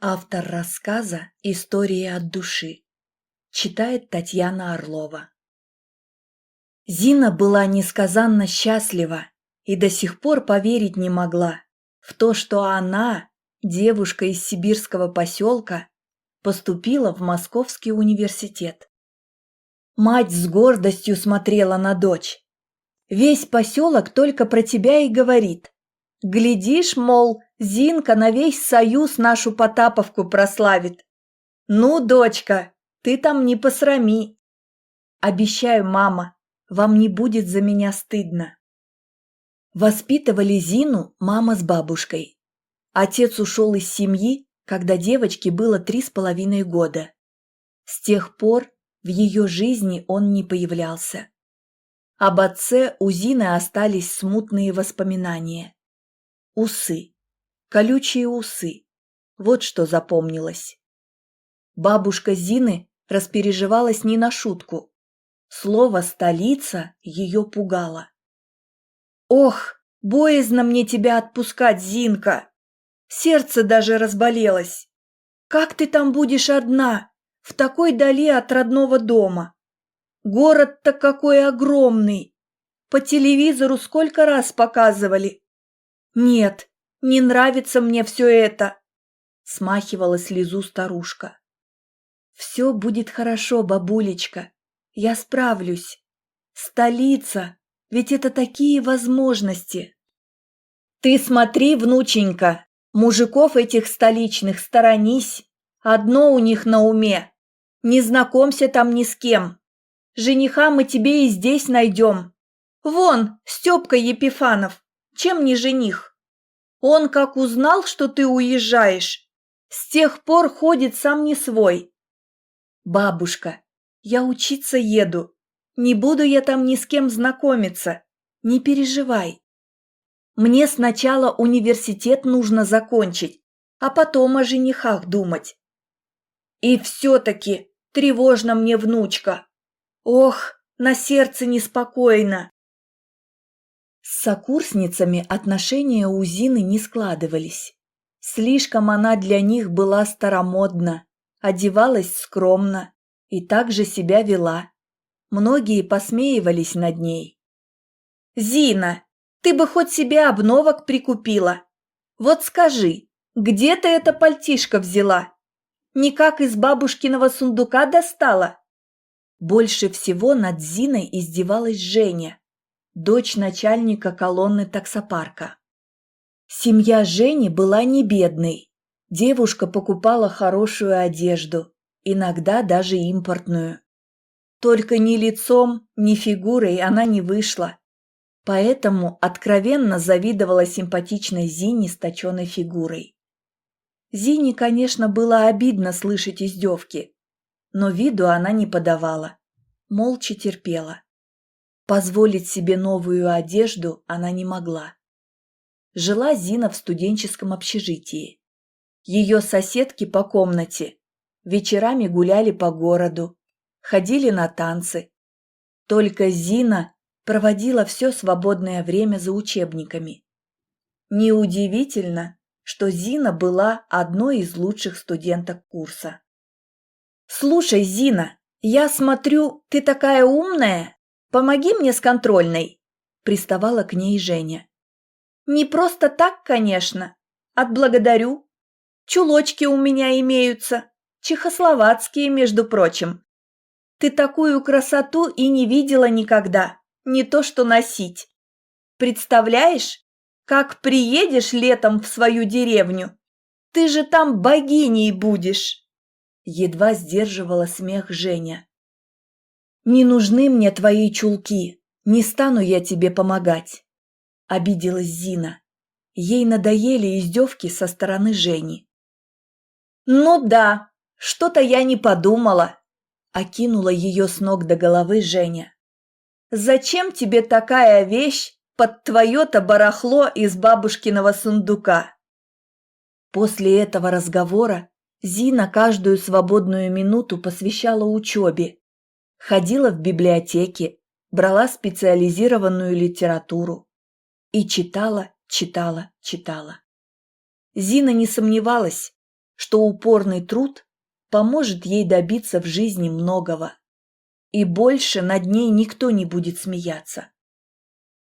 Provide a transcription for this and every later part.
Автор рассказа «История от души». Читает Татьяна Орлова. Зина была несказанно счастлива и до сих пор поверить не могла в то, что она, девушка из сибирского поселка, поступила в Московский университет. Мать с гордостью смотрела на дочь. Весь поселок только про тебя и говорит. Глядишь, мол, Зинка на весь Союз нашу Потаповку прославит. Ну, дочка, ты там не посрами. Обещаю, мама, вам не будет за меня стыдно. Воспитывали Зину мама с бабушкой. Отец ушел из семьи, когда девочке было 3,5 года. С тех пор в ее жизни он не появлялся. Об отце у Зины остались смутные воспоминания. Усы. Колючие усы. Вот что запомнилось. Бабушка Зины распереживалась не на шутку. Слово «столица» ее пугало. «Ох, боязно мне тебя отпускать, Зинка! Сердце даже разболелось. Как ты там будешь одна, в такой дали от родного дома? Город-то какой огромный! По телевизору сколько раз показывали. Нет, не нравится мне все это!» Смахивала слезу старушка. «Все будет хорошо, бабулечка. Я справлюсь. Столица, ведь это такие возможности. Ты смотри, внученька, мужиков этих столичных сторонись. Одно у них на уме. Не знакомься там ни с кем. Жениха мы тебе и здесь найдем. Вон, Степка Епифанов, чем не жених? Он как узнал, что ты уезжаешь, с тех пор ходит сам не свой. Бабушка, я учиться еду. Не буду я там ни с кем знакомиться. Не переживай. Мне сначала университет нужно закончить, а потом о женихах думать. И все-таки тревожно мне, внучка. Ох, на сердце неспокойно. С сокурсницами отношения у Зины не складывались. Слишком она для них была старомодна, одевалась скромно и также себя вела. Многие посмеивались над ней. «Зина, ты бы хоть себе обновок прикупила. Вот скажи, где ты это пальтишко взяла? Никак из бабушкиного сундука достала?» Больше всего над Зиной издевалась Женя, дочь начальника колонны таксопарка. Семья Жени была не бедной. Девушка покупала хорошую одежду, иногда даже импортную. Только ни лицом, ни фигурой она не вышла. Поэтому откровенно завидовала симпатичной Зине с точеной фигурой. Зине, конечно, было обидно слышать издевки, но виду она не подавала, молча терпела. Позволить себе новую одежду она не могла. Жила Зина в студенческом общежитии. Ее соседки по комнате вечерами гуляли по городу, ходили на танцы. Только Зина проводила все свободное время за учебниками. Неудивительно, что Зина была одной из лучших студенток курса. «Слушай, Зина, я смотрю, ты такая умная. Помоги мне с контрольной», – приставала к ней Женя. «Не просто так, конечно. Отблагодарю. Чулочки у меня имеются, чехословацкие, между прочим. Ты такую красоту и не видела никогда, не то что носить. Представляешь, как приедешь летом в свою деревню? Ты же там богиней будешь!» Едва сдерживала смех Женя. «Не нужны мне твои чулки, не стану я тебе помогать», – обиделась Зина. Ей надоели издевки со стороны Жени. «Ну да, что-то я не подумала», – окинула ее с ног до головы Женя. «Зачем тебе такая вещь под твое-то барахло из бабушкиного сундука?» После этого разговора Зина каждую свободную минуту посвящала учебе. Ходила в библиотеки, брала специализированную литературу и читала. Зина не сомневалась, что упорный труд поможет ей добиться в жизни многого. И больше над ней никто не будет смеяться.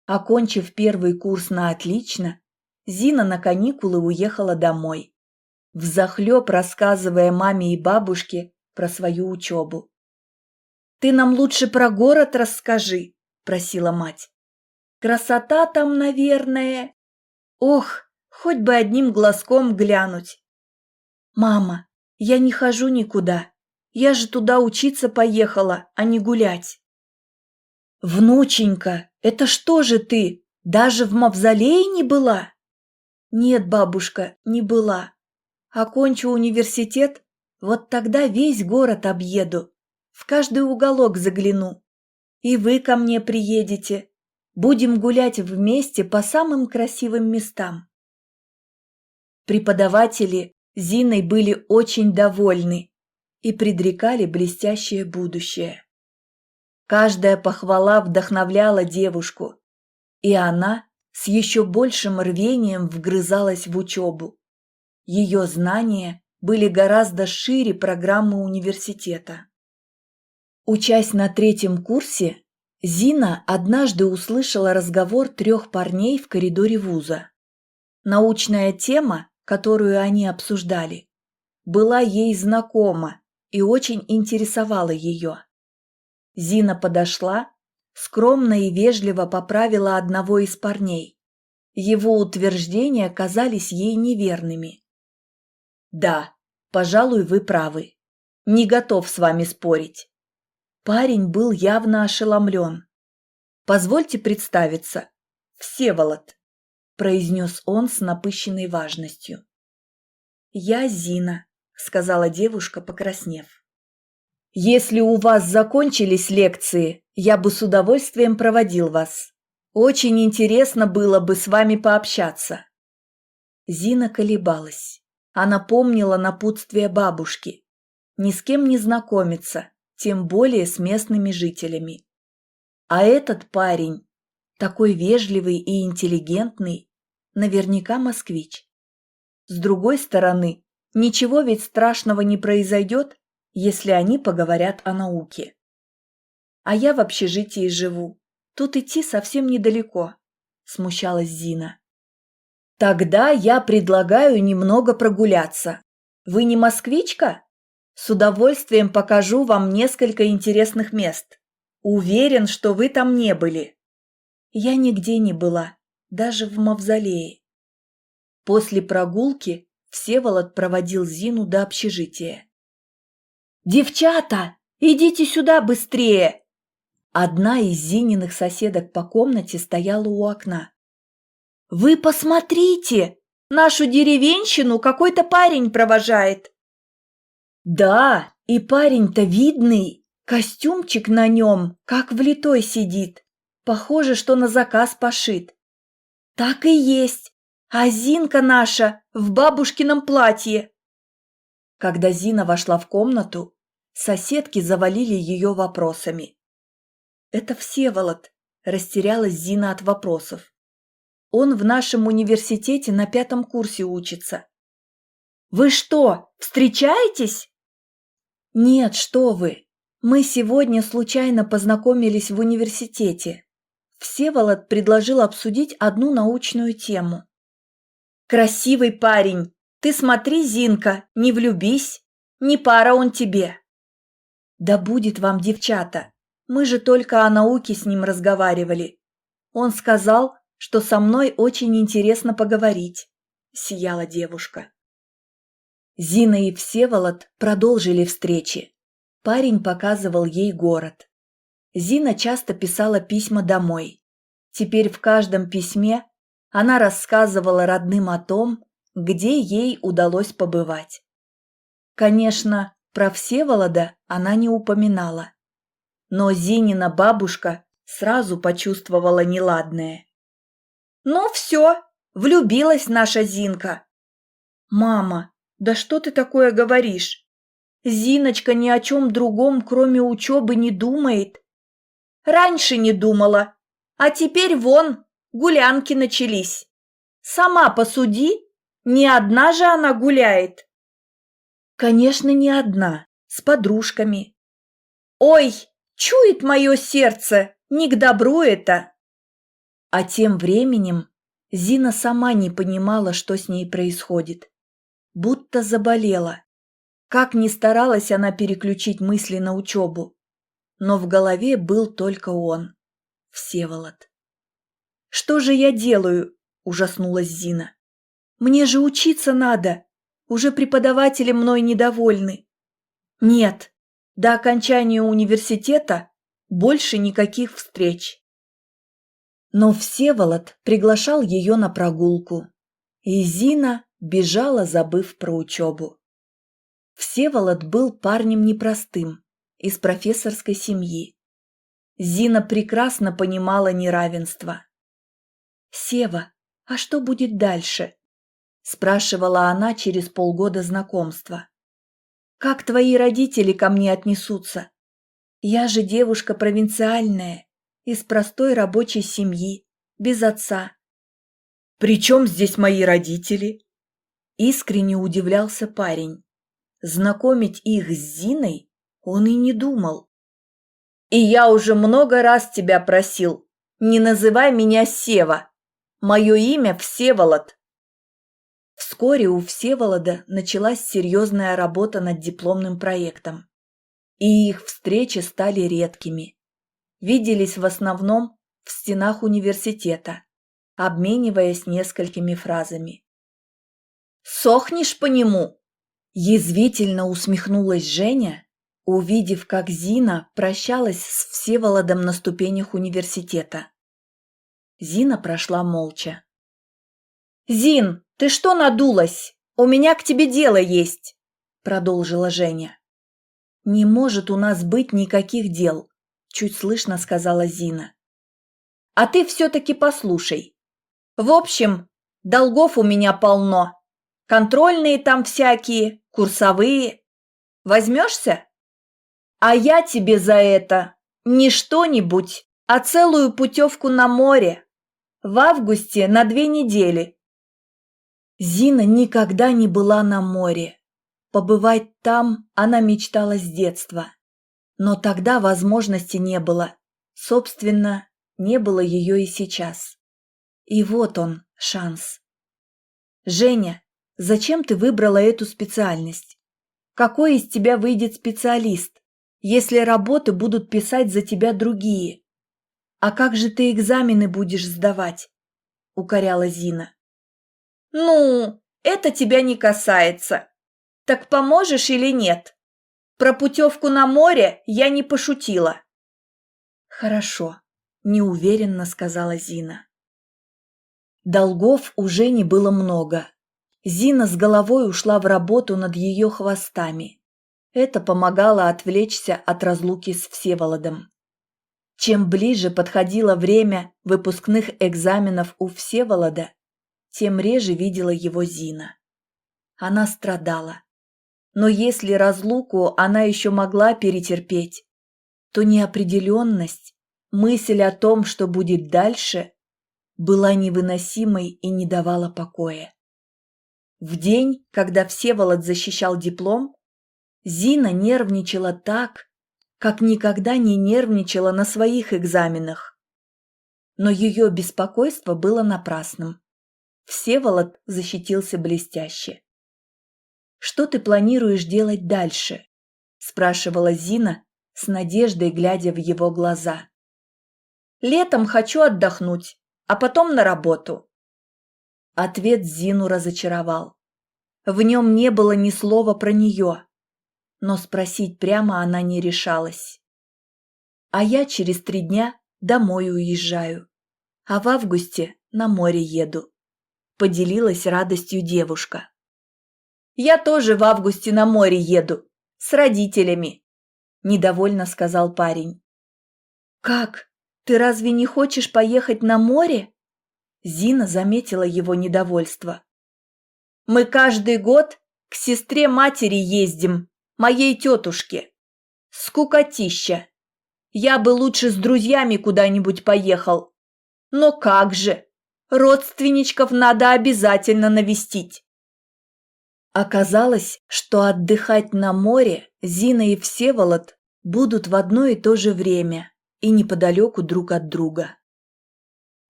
Окончив первый курс на отлично, Зина на каникулы уехала домой, взахлеб рассказывая маме и бабушке про свою учебу. «Ты нам лучше про город расскажи», – просила мать. «Красота там, наверное. Ох, хоть бы одним глазком глянуть». «Мама, я не хожу никуда. Я же туда учиться поехала, а не гулять». «Внученька, это что же ты, даже в мавзолее не была?» «Нет, бабушка, не была. Окончу университет, вот тогда весь город объеду, в каждый уголок загляну. И вы ко мне приедете. Будем гулять вместе по самым красивым местам». Преподаватели Зиной были очень довольны и предрекали блестящее будущее. Каждая похвала вдохновляла девушку, и она с еще большим рвением вгрызалась в учебу. Ее знания были гораздо шире программы университета. Учась на 3-м курсе, Зина однажды услышала разговор 3 парней в коридоре вуза. Научная тема, которую они обсуждали, была ей знакома и очень интересовала ее. Зина подошла, скромно и вежливо поправила одного из парней. Его утверждения казались ей неверными. «Да, пожалуй, вы правы. Не готов с вами спорить». Парень был явно ошеломлен. «Позвольте представиться. Всеволод», – произнес он с напыщенной важностью. «Я Зина», – сказала девушка, покраснев. «Если у вас закончились лекции, я бы с удовольствием проводил вас. Очень интересно было бы с вами пообщаться». Зина колебалась. Она помнила напутствие бабушки: ни с кем не знакомиться, тем более с местными жителями. А этот парень, такой вежливый и интеллигентный, наверняка москвич. С другой стороны, ничего ведь страшного не произойдет, если они поговорят о науке. «А я в общежитии живу. Тут идти совсем недалеко», – смущалась Зина. «Тогда я предлагаю немного прогуляться. Вы не москвичка? С удовольствием покажу вам несколько интересных мест. Уверен, что вы там не были». «Я нигде не была, даже в мавзолее». После прогулки Всеволод проводил Зину до общежития. «Девчата, идите сюда быстрее!» Одна из Зининых соседок по комнате стояла у окна. «Вы посмотрите! Нашу деревенщину какой-то парень провожает!» «Да, и парень-то видный, костюмчик на нем, как влитой сидит. Похоже, что на заказ пошит». «Так и есть, а Зинка наша в бабушкином платье». Когда Зина вошла в комнату, соседки завалили ее вопросами. «Это Всеволод», – растерялась Зина от вопросов. «Он в нашем университете на 5-м курсе учится». «Вы что, встречаетесь?» «Нет, что вы. Мы сегодня случайно познакомились в университете. Всеволод предложил обсудить одну научную тему». «Красивый парень. Ты смотри, Зинка, не влюбись. Не пара он тебе». «Да будет вам, девчата. Мы же только о науке с ним разговаривали. Он сказал, что со мной очень интересно поговорить», – сияла девушка. Зина и Всеволод продолжили встречи. Парень показывал ей город. Зина часто писала письма домой. Теперь в каждом письме она рассказывала родным о том, где ей удалось побывать. Конечно, про Всеволода она не упоминала. Но Зинина бабушка сразу почувствовала неладное. «Ну все, влюбилась наша Зинка». «Мама, да что ты такое говоришь? Зиночка ни о чем другом, кроме учебы, не думает». «Раньше не думала, а теперь вон, гулянки начались. Сама посуди, не одна же она гуляет». Конечно, не одна, с подружками. Ой, чует мое сердце, не к добру это. А тем временем Зина сама не понимала, что с ней происходит. Будто заболела. Как ни старалась она переключить мысли на учебу. Но в голове был только он, Всеволод. «Что же я делаю?» – ужаснулась Зина. «Мне же учиться надо. Уже преподаватели мной недовольны. Нет, до окончания университета больше никаких встреч». Но Всеволод приглашал ее на прогулку, и Зина бежала, забыв про учебу. Всеволод был парнем непростым, из профессорской семьи. Зина прекрасно понимала неравенство. «Сева, а что будет дальше?» – спрашивала она через полгода знакомства. «Как твои родители ко мне отнесутся? Я же девушка провинциальная, из простой рабочей семьи, без отца». «При чем здесь мои родители?» – искренне удивлялся парень. Знакомить их с Зиной он и не думал. «И я уже много раз тебя просил, не называй меня Сева. Мое имя Всеволод». Вскоре у Всеволода началась серьезная работа над дипломным проектом. И их встречи стали редкими. Виделись в основном в стенах университета, обмениваясь несколькими фразами. «Сохнешь по нему?» – язвительно усмехнулась Женя, увидев, как Зина прощалась с Всеволодом на ступенях университета. Зина прошла молча. «Зин, ты что надулась? У меня к тебе дело есть», – продолжила Женя. «Не может у нас быть никаких дел», – чуть слышно сказала Зина. «А ты все-таки послушай. В общем, долгов у меня полно. Контрольные там всякие, курсовые. Возьмешься? А я тебе за это не что-нибудь, а целую путевку на море. В августе на 2 недели». Зина никогда не была на море. Побывать там она мечтала с детства. Но тогда возможности не было. Собственно, не было ее и сейчас. И вот он, шанс. «Женя, зачем ты выбрала эту специальность? Какой из тебя выйдет специалист, если работы будут писать за тебя другие? А как же ты экзамены будешь сдавать?» – укоряла Зина. «Ну, это тебя не касается. Так поможешь или нет? Про путевку на море я не пошутила». «Хорошо», – неуверенно сказала Зина. Долгов уже не было много. Зина с головой ушла в работу над ее хвостами. Это помогало отвлечься от разлуки с Всеволодом. Чем ближе подходило время выпускных экзаменов у Всеволода, тем реже видела его Зина. Она страдала. Но если разлуку она еще могла перетерпеть, то неопределенность, мысль о том, что будет дальше, была невыносимой и не давала покоя. В день, когда Всеволод защищал диплом, Зина нервничала так, как никогда не нервничала на своих экзаменах. Но ее беспокойство было напрасным. Всеволод защитился блестяще. «Что ты планируешь делать дальше?» – спрашивала Зина, с надеждой глядя в его глаза. «Летом хочу отдохнуть, а потом на работу». Ответ Зину разочаровал. В нем не было ни слова про нее, но спросить прямо она не решалась. «А я через 3 дня домой уезжаю, а в августе на море еду», – поделилась радостью девушка. «Я тоже в августе на море еду, с родителями», – недовольно сказал парень. «Как? Ты разве не хочешь поехать на море?» Зина заметила его недовольство. «Мы каждый год к сестре матери ездим, моей тетушке. Скукотища. Я бы лучше с друзьями куда-нибудь поехал. Но как же, родственничков надо обязательно навестить». Оказалось, что отдыхать на море Зина и Всеволод будут в одно и то же время и неподалеку друг от друга.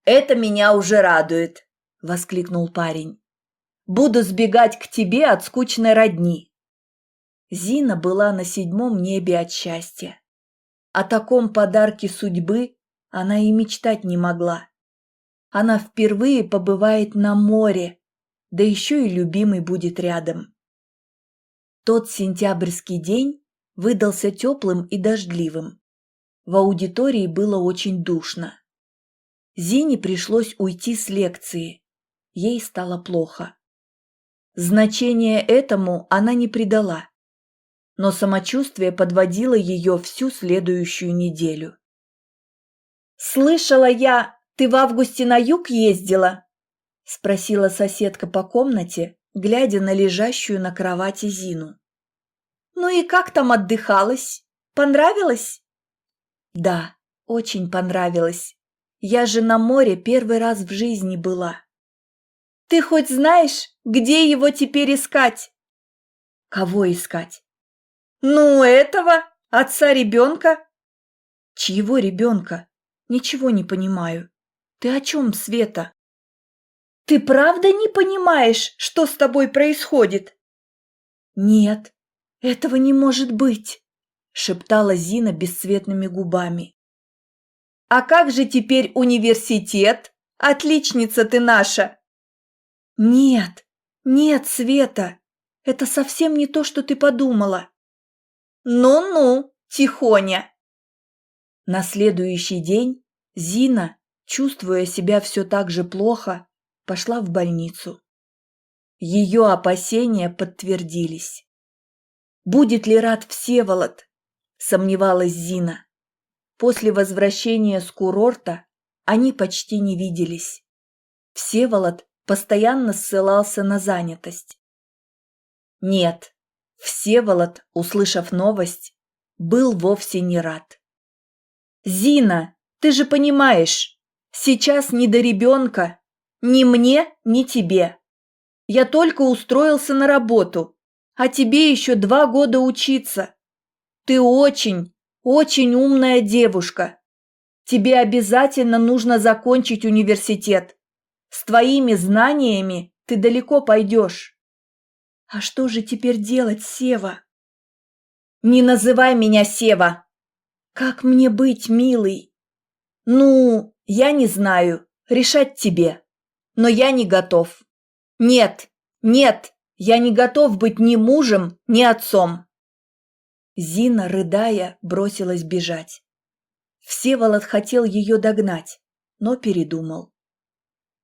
«Это меня уже радует!» – воскликнул парень. «Буду сбегать к тебе от скучной родни!» Зина была на 7-м небе от счастья. О таком подарке судьбы она и мечтать не могла. Она впервые побывает на море, да еще и любимый будет рядом. Тот сентябрьский день выдался теплым и дождливым. В аудитории было очень душно. Зине пришлось уйти с лекции. Ей стало плохо. Значения этому она не придала, но самочувствие подводило ее всю следующую неделю. «Слышала я, ты в августе на юг ездила?» – спросила соседка по комнате, глядя на лежащую на кровати Зину. «Ну и как там отдыхалась? Понравилось?» «Да, очень понравилось. Я же на море первый раз в жизни была». «Ты хоть знаешь, где его теперь искать?» «Кого искать?» «Ну, этого, отца ребенка». «Чьего ребенка? Ничего не понимаю. Ты о чем, Света?» «Ты правда не понимаешь, что с тобой происходит?» «Нет, этого не может быть», – шептала Зина бесцветными губами. «А как же теперь университет? Отличница ты наша!» «Нет, нет, Света, это совсем не то, что ты подумала». «Ну-ну, тихоня!» На следующий день Зина, чувствуя себя все так же плохо, пошла в больницу. Ее опасения подтвердились. «Будет ли рад Всеволод?» – сомневалась Зина. После возвращения с курорта они почти не виделись. Всеволод постоянно ссылался на занятость. Нет, Всеволод, услышав новость, был вовсе не рад. «Зина, ты же понимаешь, сейчас не до ребенка, ни мне, ни тебе. Я только устроился на работу, а тебе еще 2 года учиться. Ты очень, очень умная девушка. Тебе обязательно нужно закончить университет. С твоими знаниями ты далеко пойдешь». «А что же теперь делать, Сева?» «Не называй меня Сева!» «Как мне быть, милый?» «Ну, я не знаю, решать тебе. Но я не готов. Нет, нет, я не готов быть ни мужем, ни отцом». Зина, рыдая, бросилась бежать. Всеволод хотел ее догнать, но передумал.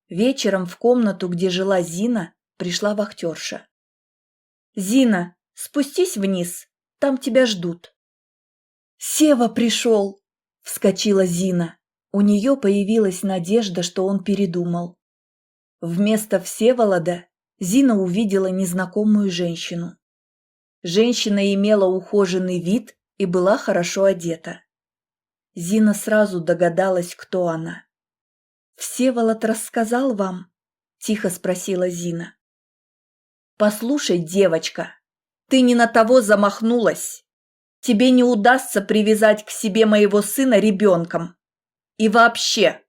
Вечером в комнату, где жила Зина, пришла вахтерша. «Зина, спустись вниз, там тебя ждут». «Сева пришел!» – вскочила Зина. У нее появилась надежда, что он передумал. Вместо Всеволода Зина увидела незнакомую женщину. Женщина имела ухоженный вид и была хорошо одета. Зина сразу догадалась, кто она. «Всеволод рассказал вам?» – тихо спросила Зина. «Послушай, девочка, ты не на того замахнулась. Тебе не удастся привязать к себе моего сына ребенком. И вообще,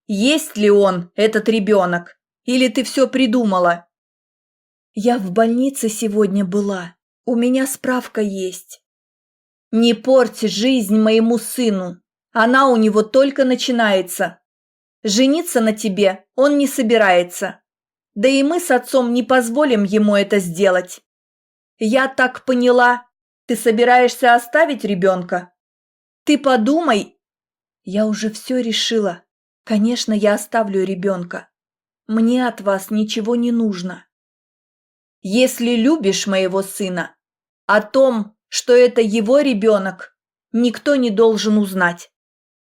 есть ли он, этот ребенок, или ты все придумала?» «Я в больнице сегодня была, у меня справка есть». «Не порть жизнь моему сыну, она у него только начинается. Жениться на тебе он не собирается. Да и мы с отцом не позволим ему это сделать. Я так поняла, ты собираешься оставить ребенка? Ты подумай». «Я уже все решила. Конечно, я оставлю ребенка. Мне от вас ничего не нужно». «Если любишь моего сына, о том, что это его ребенок, никто не должен узнать.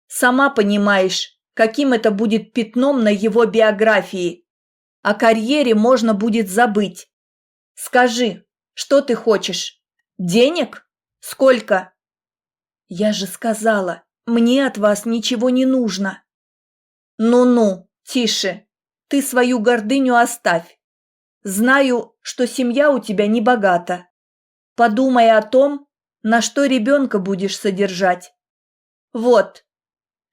Сама понимаешь, каким это будет пятном на его биографии. О карьере можно будет забыть. Скажи, что ты хочешь? Денег? Сколько?» «Я же сказала, мне от вас ничего не нужно». «Ну-ну, тише, ты свою гордыню оставь. Знаю, что семья у тебя не богата. Подумай о том, на что ребенка будешь содержать. Вот.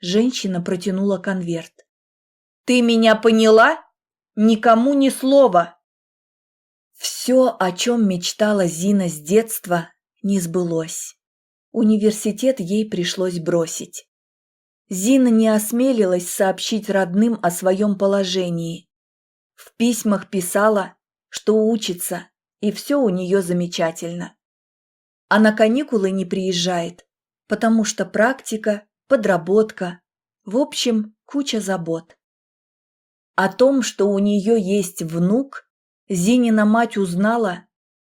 Женщина протянула конверт. Ты меня поняла? Никому ни слова. Все, о чем мечтала Зина с детства, не сбылось. Университет ей пришлось бросить. Зина не осмелилась сообщить родным о своем положении. В письмах писала, что учится, и все у нее замечательно. А на каникулы не приезжает, потому что практика, подработка, в общем, куча забот. О том, что у нее есть внук, Зинина мать узнала,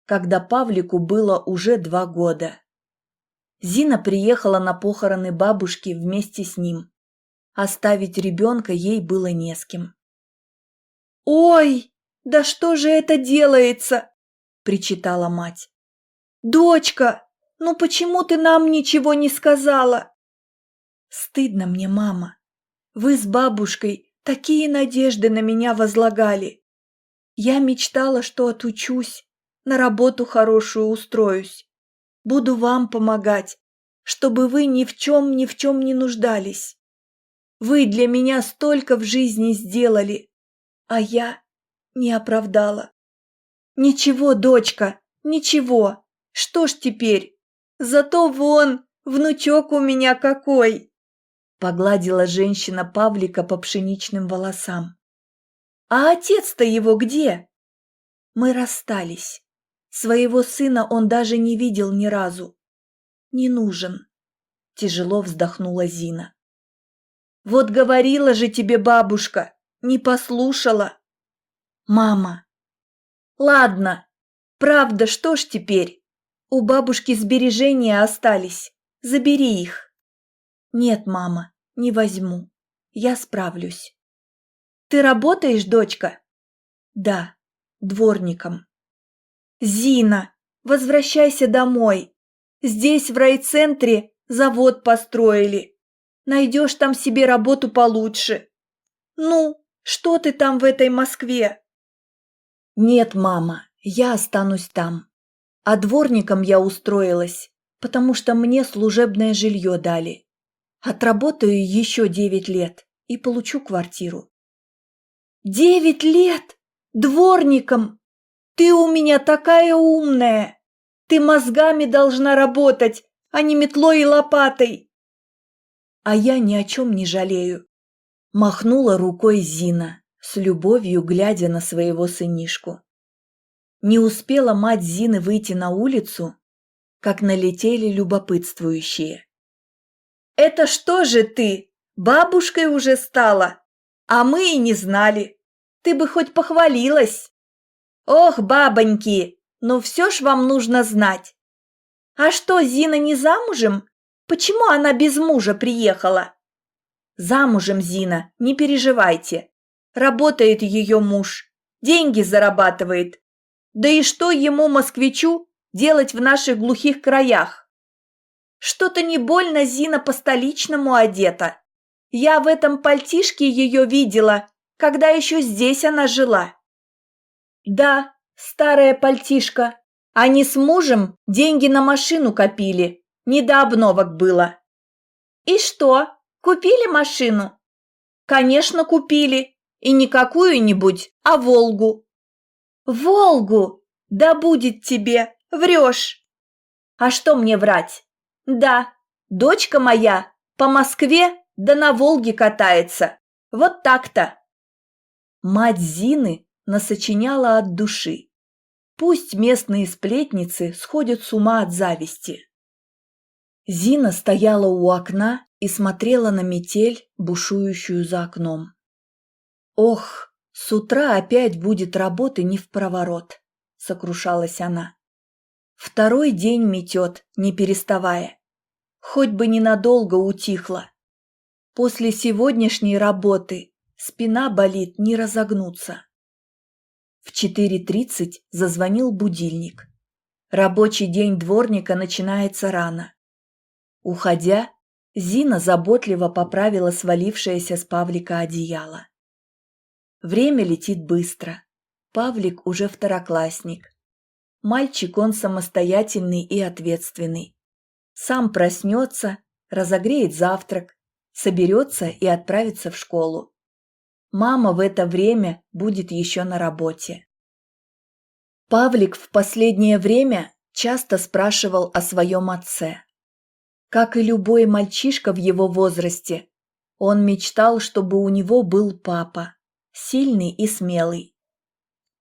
когда Павлику было уже 2 года. Зина приехала на похороны бабушки вместе с ним. Оставить ребенка ей было не с кем. «Ой, да что же это делается?» – причитала мать. «Дочка, ну почему ты нам ничего не сказала?» «Стыдно мне, мама. Вы с бабушкой такие надежды на меня возлагали. Я мечтала, что отучусь, на работу хорошую устроюсь. Буду вам помогать, чтобы вы ни в чем не нуждались. Вы для меня столько в жизни сделали, а я не оправдала. Ничего, дочка, ничего. Что ж теперь? Зато вон, внучок у меня какой!» Погладила женщина Павлика по пшеничным волосам. «А отец-то его где?» «Мы расстались. Своего сына он даже не видел ни разу. Не нужен», – тяжело вздохнула Зина. «Вот говорила же тебе бабушка, не послушала». «Мама». «Ладно, правда, что ж теперь? У бабушки сбережения остались, забери их». «Нет, мама, не возьму, я справлюсь». «Ты работаешь, дочка?» «Да, дворником». «Зина, возвращайся домой. Здесь, в райцентре, завод построили. Найдешь там себе работу получше. Ну, что ты там в этой Москве?» «Нет, мама, я останусь там. А дворником я устроилась, потому что мне служебное жилье дали. Отработаю еще 9 лет и получу квартиру». 9 лет? Дворником? Ты у меня такая умная! Ты мозгами должна работать, а не метлой и лопатой!» «А я ни о чем не жалею», – махнула рукой Зина, с любовью глядя на своего сынишку. Не успела мать Зины выйти на улицу, как налетели любопытствующие. «Это что же ты, бабушкой уже стала? А мы и не знали. Ты бы хоть похвалилась. Ох, бабоньки, ну все ж вам нужно знать. А что, Зина не замужем? Почему она без мужа приехала?» «Замужем, Зина, не переживайте. Работает ее муж, деньги зарабатывает. Да и что ему, москвичу, делать в наших глухих краях? Что-то не больно Зина по-столичному одета. Я в этом пальтишке ее видела, когда еще здесь она жила». «Да, старая пальтишка. Они с мужем деньги на машину копили, не до обновок было». «И что, купили машину?» «Конечно, купили. И не какую-нибудь, а Волгу». «Волгу? Да будет тебе, врешь». «А что мне врать? Да, дочка моя по Москве да на Волге катается. Вот так-то». Мать Зины насочиняла от души. Пусть местные сплетницы сходят с ума от зависти. Зина стояла у окна и смотрела на метель, бушующую за окном. «Ох, с утра опять будет работы невпроворот», – сокрушалась она. «Второй день метет, не переставая. Хоть бы ненадолго утихла. После сегодняшней работы спина болит не разогнуться». В 4:30 зазвонил будильник. Рабочий день дворника начинается рано. Уходя, Зина заботливо поправила свалившееся с Павлика одеяло. Время летит быстро. Павлик уже второклассник. Мальчик он самостоятельный и ответственный. Сам проснется, разогреет завтрак, соберется и отправится в школу. Мама в это время будет еще на работе. Павлик в последнее время часто спрашивал о своем отце. Как и любой мальчишка в его возрасте, он мечтал, чтобы у него был папа, сильный и смелый.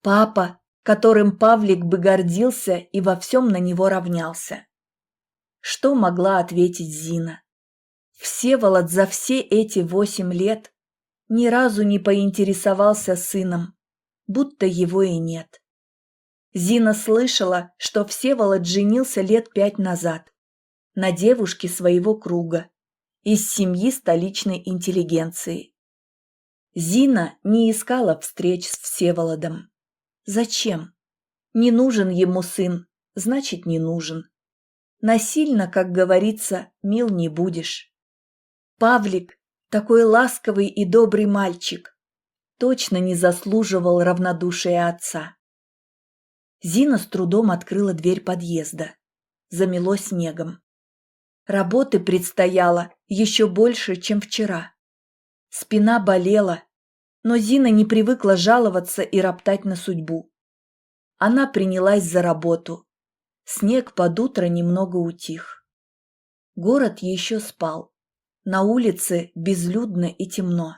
Папа, которым Павлик бы гордился и во всем на него равнялся. Что могла ответить Зина? Всеволод за все эти 8 лет ни разу не поинтересовался сыном, будто его и нет. Зина слышала, что Всеволод женился лет 5 назад на девушке своего круга, из семьи столичной интеллигенции. Зина не искала встреч с Всеволодом. Зачем? Не нужен ему сын, значит, не нужен. Насильно, как говорится, мил не будешь. Павлик, такой ласковый и добрый мальчик, точно не заслуживал равнодушия отца. Зина с трудом открыла дверь подъезда. Замело снегом. Работы предстояло еще больше, чем вчера. Спина болела, но Зина не привыкла жаловаться и роптать на судьбу. Она принялась за работу. Снег под утро немного утих. Город еще спал. На улице безлюдно и темно.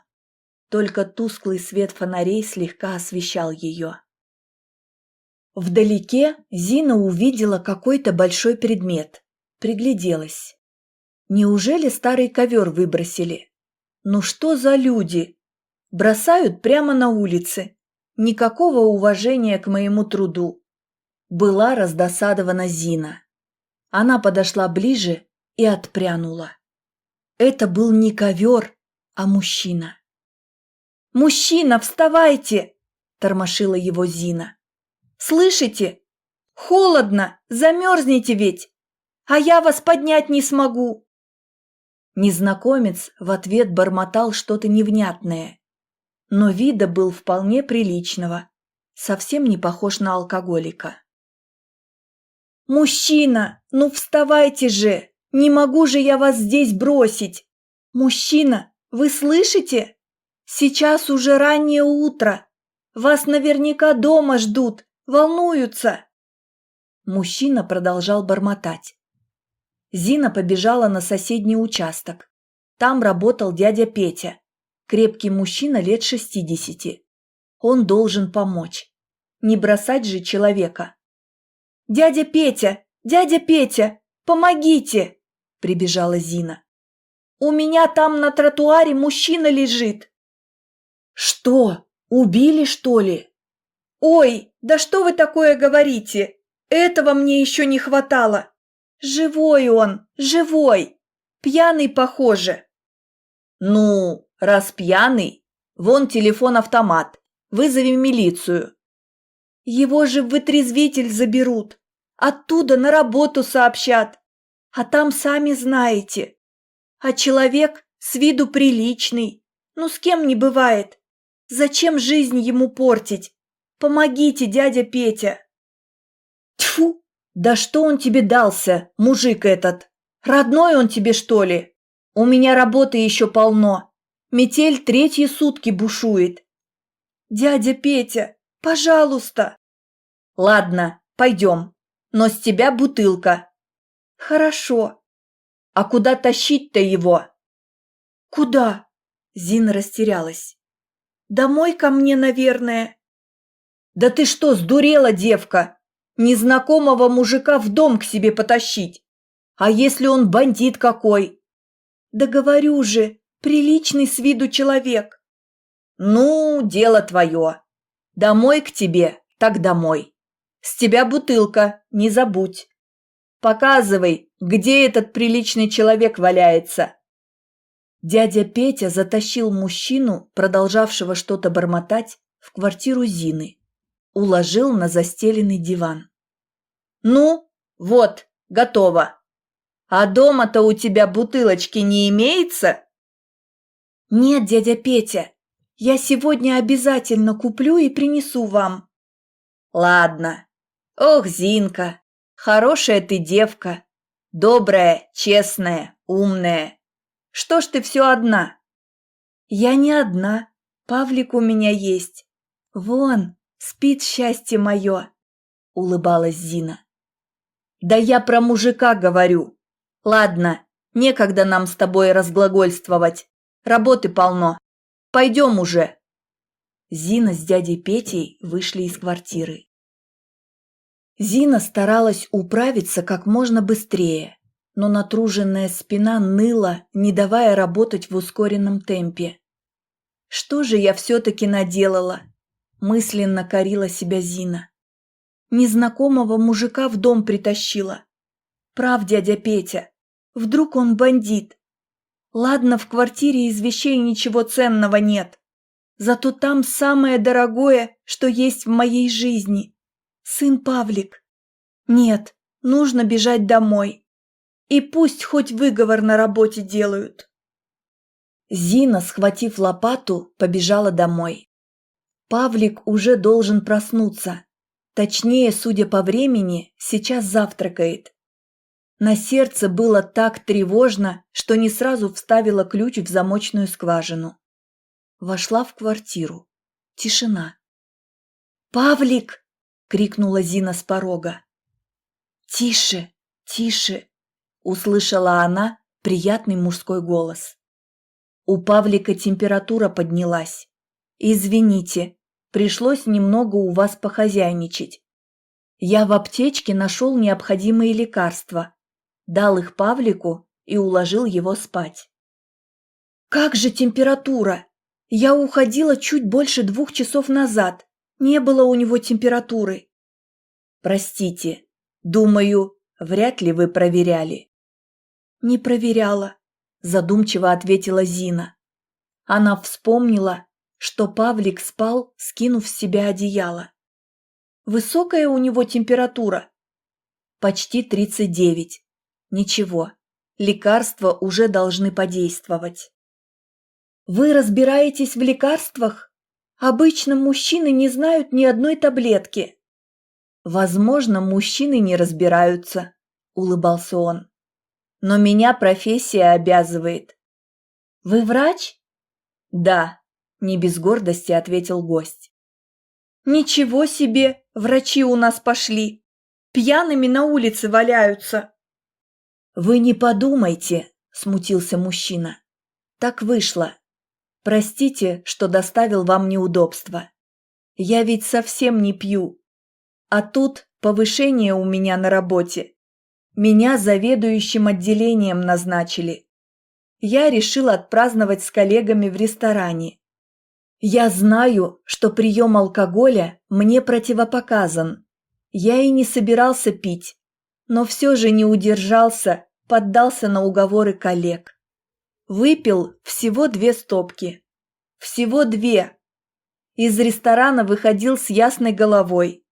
Только тусклый свет фонарей слегка освещал ее. Вдалеке Зина увидела какой-то большой предмет. Пригляделась. Неужели старый ковер выбросили? Ну что за люди? Бросают прямо на улице. Никакого уважения к моему труду. Была раздосадована Зина. Она подошла ближе и отпрянула. Это был не ковер, а мужчина. «Мужчина, вставайте!» – тормошила его Зина. «Слышите? Холодно, замерзнете ведь, а я вас поднять не смогу!» Незнакомец в ответ бормотал что-то невнятное, но вида был вполне приличного, совсем не похож на алкоголика. «Мужчина, ну вставайте же! Не могу же я вас здесь бросить! Мужчина, вы слышите? Сейчас уже раннее утро! Вас наверняка дома ждут, волнуются!» Мужчина продолжал бормотать. Зина побежала на соседний участок. Там работал дядя Петя, крепкий мужчина лет 60. Он должен помочь. Не бросать же человека. «Дядя Петя! Дядя Петя! Помогите!» – прибежала Зина. «У меня там на тротуаре мужчина лежит!» «Что, убили, что ли?» «Ой, да что вы такое говорите? Этого мне еще не хватало! Живой он, живой! Пьяный, похоже!» «Ну, раз пьяный, вон телефон-автомат, вызови милицию!» «Его же в вытрезвитель заберут, оттуда на работу сообщат, а там сами знаете. А человек с виду приличный, ну с кем не бывает. Зачем жизнь ему портить? Помогите, дядя Петя!» «Тьфу! Да что он тебе дался, мужик этот? Родной он тебе, что ли? У меня работы еще полно. Метель 3 сутки бушует». «Дядя Петя, пожалуйста!» «Ладно, пойдем, но с тебя бутылка». «Хорошо». «А куда тащить-то его?» «Куда?» Зина растерялась. «Домой ко мне, наверное». «Да ты что, сдурела, девка? Незнакомого мужика в дом к себе потащить? А если он бандит какой?» «Да говорю же, приличный с виду человек». «Ну, дело твое. Домой к тебе, так домой. С тебя бутылка, не забудь. Показывай, где этот приличный человек валяется». Дядя Петя затащил мужчину, продолжавшего что-то бормотать, в квартиру Зины. Уложил на застеленный диван. «Ну, вот, готово. А дома-то у тебя бутылочки не имеется?» «Нет, дядя Петя, я сегодня обязательно куплю и принесу вам. Ладно. Ох, Зинка, хорошая ты девка. Добрая, честная, умная. Что ж ты все одна? Я не одна. Павлик у меня есть. Вон, спит счастье мое, улыбалась Зина. Да я про мужика говорю. Ладно, некогда нам с тобой разглагольствовать. Работы полно. Пойдем уже. Зина с дядей Петей вышли из квартиры. Зина старалась управиться как можно быстрее, но натруженная спина ныла, не давая работать в ускоренном темпе. «Что же я все-таки наделала?» – мысленно корила себя Зина. «Незнакомого мужика в дом притащила. Прав дядя Петя. Вдруг он бандит. Ладно, в квартире из вещей ничего ценного нет. Зато там самое дорогое, что есть в моей жизни. Сын Павлик. Нет, нужно бежать домой. И пусть хоть выговор на работе делают». Зина, схватив лопату, побежала домой. Павлик уже должен проснуться. Точнее, судя по времени, сейчас завтракает. На сердце было так тревожно, что не сразу вставила ключ в замочную скважину. Вошла в квартиру. Тишина. «Павлик!» – крикнула Зина с порога. «Тише, тише!» – услышала она приятный мужской голос. У Павлика температура поднялась. «Извините, пришлось немного у вас похозяйничать. Я в аптечке нашел необходимые лекарства, дал их Павлику и уложил его спать». «Как же температура? Я уходила чуть больше 2 часов назад. Не было у него температуры». «Простите, думаю, вряд ли вы проверяли». «Не проверяла», – задумчиво ответила Зина. Она вспомнила, что Павлик спал, скинув с себя одеяло. «Высокая у него температура?» «Почти 39. Ничего, лекарства уже должны подействовать». «Вы разбираетесь в лекарствах? Обычно мужчины не знают ни одной таблетки». «Возможно, мужчины не разбираются», – улыбался он. «Но меня профессия обязывает». «Вы врач?» «Да», – не без гордости ответил гость. «Ничего себе, врачи у нас пошли! Пьяными на улице валяются!» «Вы не подумайте», – смутился мужчина. «Так вышло. Простите, что доставил вам неудобства. Я ведь совсем не пью. А тут повышение у меня на работе. Меня заведующим отделением назначили. Я решил отпраздновать с коллегами в ресторане. Я знаю, что прием алкоголя мне противопоказан. Я и не собирался пить, но все же не удержался, поддался на уговоры коллег. Выпил всего 2 стопки. Всего 2. Из ресторана выходил с ясной головой.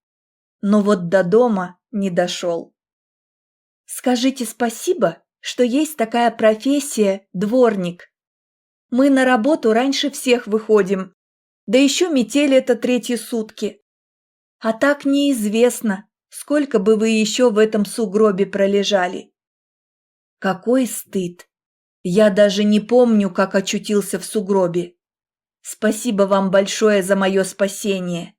Но вот до дома не дошел. Скажите спасибо, что есть такая профессия – дворник. Мы на работу раньше всех выходим, да еще метели это 3-е сутки. А так неизвестно, сколько бы вы еще в этом сугробе пролежали. Какой стыд! Я даже не помню, как очутился в сугробе. Спасибо вам большое за мое спасение.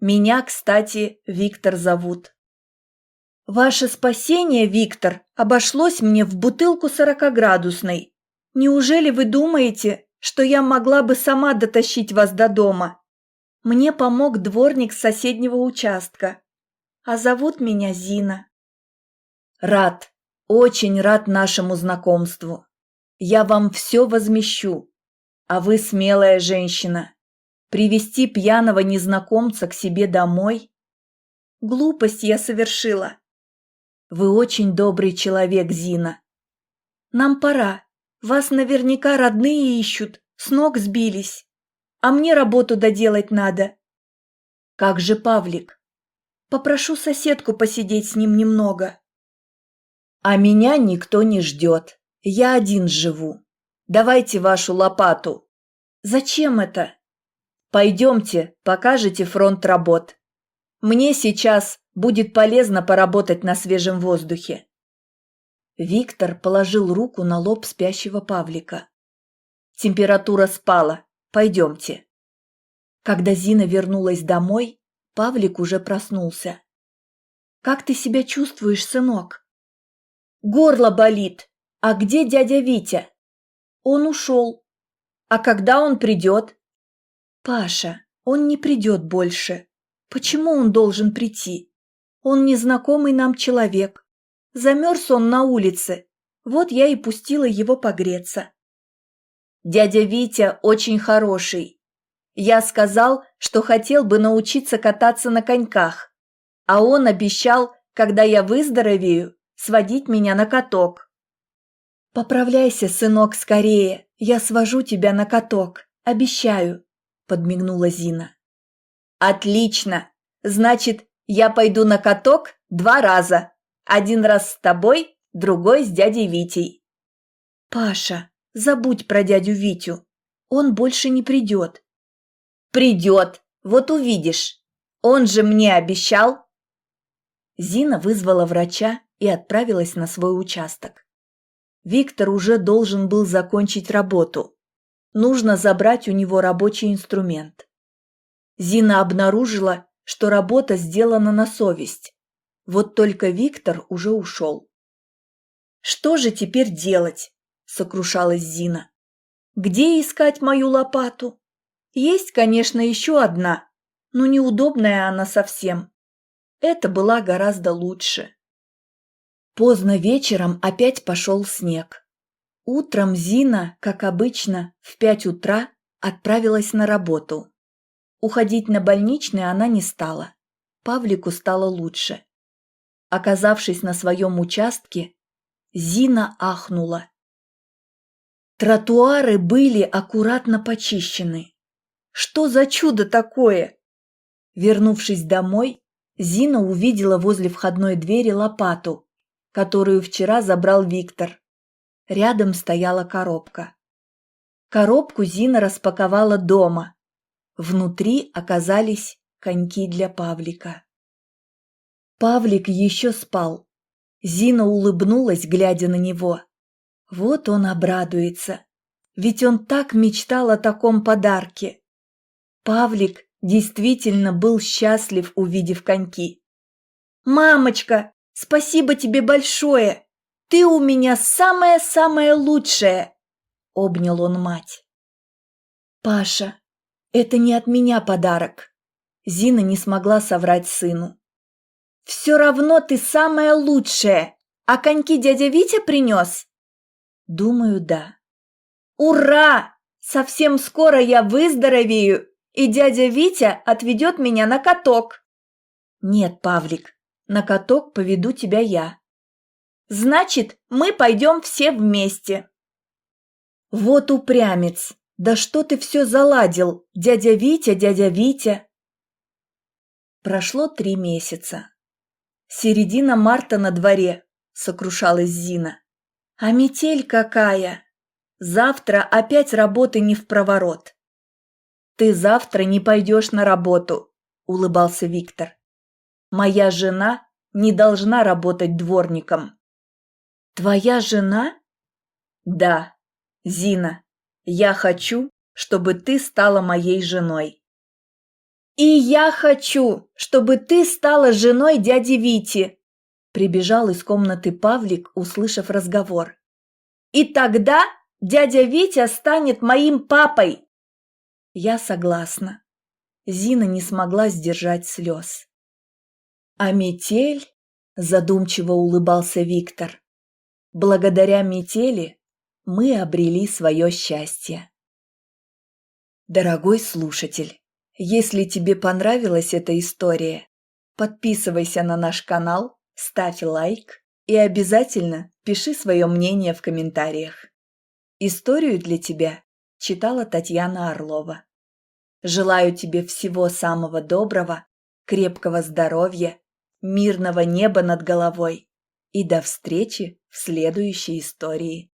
Меня, кстати, Виктор зовут. Ваше спасение, Виктор, обошлось мне в бутылку 40-градусной. Неужели вы думаете, что я могла бы сама дотащить вас до дома? Мне помог дворник с соседнего участка. А зовут меня Зина. Рад, очень рад нашему знакомству. Я вам все возмещу. А вы смелая женщина. Привести пьяного незнакомца к себе домой? Глупость я совершила. Вы очень добрый человек, Зина. Нам пора. Вас наверняка родные ищут, с ног сбились. А мне работу доделать надо. Как же Павлик? Попрошу соседку посидеть с ним немного. А меня никто не ждет. Я один живу. Давайте вашу лопату. Зачем это? Пойдемте, покажете фронт работ. Мне сейчас будет полезно поработать на свежем воздухе. Виктор положил руку на лоб спящего Павлика. Температура спала. Пойдемте. Когда Зина вернулась домой, Павлик уже проснулся. «Как ты себя чувствуешь, сынок?» «Горло болит. А где дядя Витя?» «Он ушел. А когда он придет?» «Паша, он не придет больше. Почему он должен прийти? Он незнакомый нам человек. Замерз он на улице. Вот я и пустила его погреться». «Дядя Витя очень хороший. Я сказал, что хотел бы научиться кататься на коньках, а он обещал, когда я выздоровею, сводить меня на каток». «Поправляйся, сынок, скорее, я свожу тебя на каток, обещаю», – подмигнула Зина. «Отлично! Значит, я пойду на каток 2 раза. 1 раз с тобой, другой с дядей Витей». «Паша, забудь про дядю Витю. Он больше не придет». «Придет, вот увидишь. Он же мне обещал». Зина вызвала врача и отправилась на свой участок. Виктор уже должен был закончить работу. Нужно забрать у него рабочий инструмент. Зина обнаружила, что работа сделана на совесть. Вот только Виктор уже ушел. «Что же теперь делать?» – сокрушалась Зина. «Где искать мою лопату? Есть, конечно, еще одна, но неудобная она совсем. Это была гораздо лучше». Поздно вечером опять пошел снег. Утром Зина, как обычно, в 5 утра отправилась на работу. Уходить на больничный она не стала. Павлику стало лучше. Оказавшись на своем участке, Зина ахнула. Тротуары были аккуратно почищены. Что за чудо такое? Вернувшись домой, Зина увидела возле входной двери лопату, которую вчера забрал Виктор. Рядом стояла коробка. Коробку Зина распаковала дома. Внутри оказались коньки для Павлика. Павлик еще спал. Зина улыбнулась, глядя на него. Вот он обрадуется, ведь он так мечтал о таком подарке. Павлик действительно был счастлив, увидев коньки. «Мамочка, спасибо тебе большое! Ты у меня самая-самая лучшая!» – обнял он мать. «Паша, это не от меня подарок», – Зина не смогла соврать сыну. «Все равно ты самая лучшая, а коньки дядя Витя принес?» «Думаю, да». «Ура! Совсем скоро я выздоровею, и дядя Витя отведет меня на каток». «Нет, Павлик, на каток поведу тебя я». «Значит, мы пойдем все вместе». «Вот упрямец! Да что ты все заладил, дядя Витя, дядя Витя!» Прошло 3 месяца. Середина марта на дворе, сокрушалась Зина. А метель какая! Завтра опять работы не впроворот. «Ты завтра не пойдешь на работу», – улыбался Виктор. «Моя жена не должна работать дворником». «Твоя жена?» «Да, Зина, я хочу, чтобы ты стала моей женой». «И я хочу, чтобы ты стала женой дяди Вити», – прибежал из комнаты Павлик, услышав разговор. «И тогда дядя Витя станет моим папой». «Я согласна». Зина не смогла сдержать слез. «А метель?» – задумчиво улыбался Виктор. «Благодаря метели мы обрели свое счастье». Дорогой слушатель, если тебе понравилась эта история, подписывайся на наш канал, ставь лайк и обязательно пиши свое мнение в комментариях. Историю для тебя читала Татьяна Орлова. Желаю тебе всего самого доброго, крепкого здоровья, мирного неба над головой и до встречи в следующей истории.